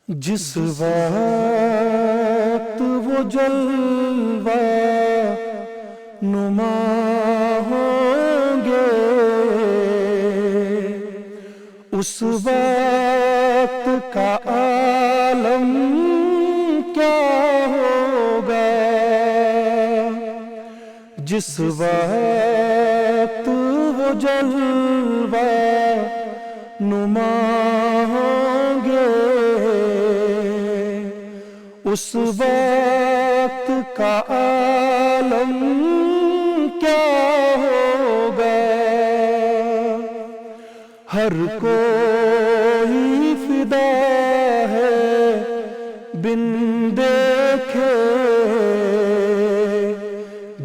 جس وقت وہ جلوہ نما ہوں گے، اس وقت کا عالم کیا ہوگا؟ جس وقت وہ جلوہ نما ہوں گے، اس وقت کا عالم کیا ہوگا؟ ہر کوئی فدا ہے بن دیکھے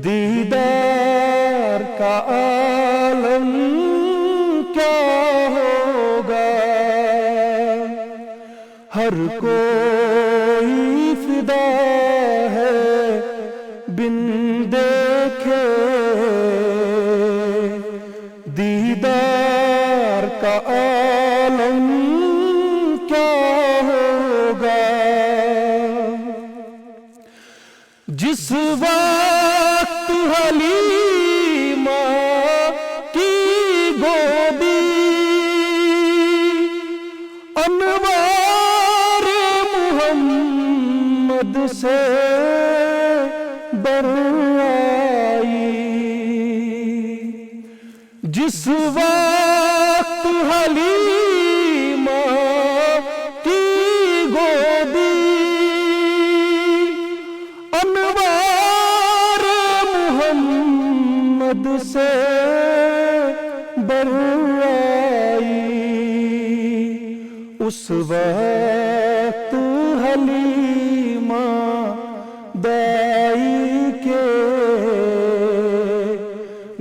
دیدار کا عالم کیا ہوگا؟ ہر کوئی فدا ہے بن دیکھے دیدار کا عالم کیا ہوگا؟ جس وقت حلیمہ کی گودی انوار محمد سے بر آئی، جس وقت حلیمہ کی گودی انوار محمد سے بر آئی، اس وقت حلیمہ دائی کے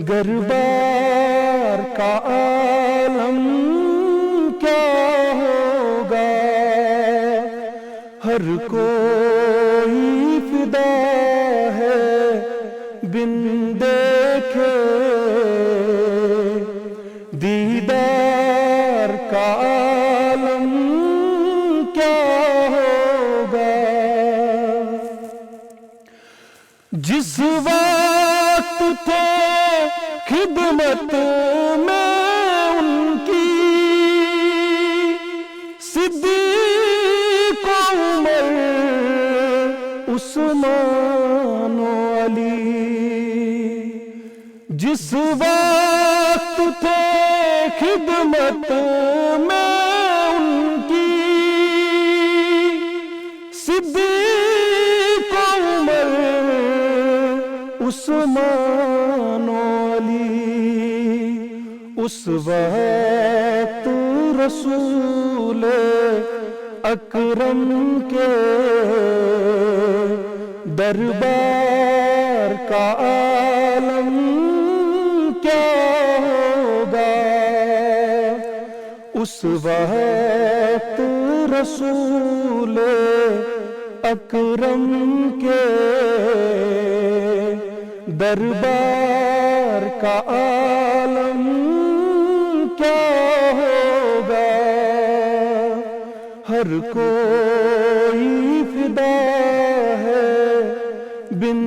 گربار کا عالم کیا ہوگا؟ ہر کوئی فدا ہے بن دیکھے دیدار کا عالم کیا ہوگا؟ جس وقت تھے خدمت میں ان کی صدیق عمر عثمان و علی، جس وقت تھے خدمت میں ان کی صدیق عمر عثمان و علی، اس وقت رسول اکرم کے دربار کا عالم کیا ہوگا؟ اس وقت رسول اکرم کے دربار کا عالم کیا ہوگا؟ ہر کوئی فدا ہے بن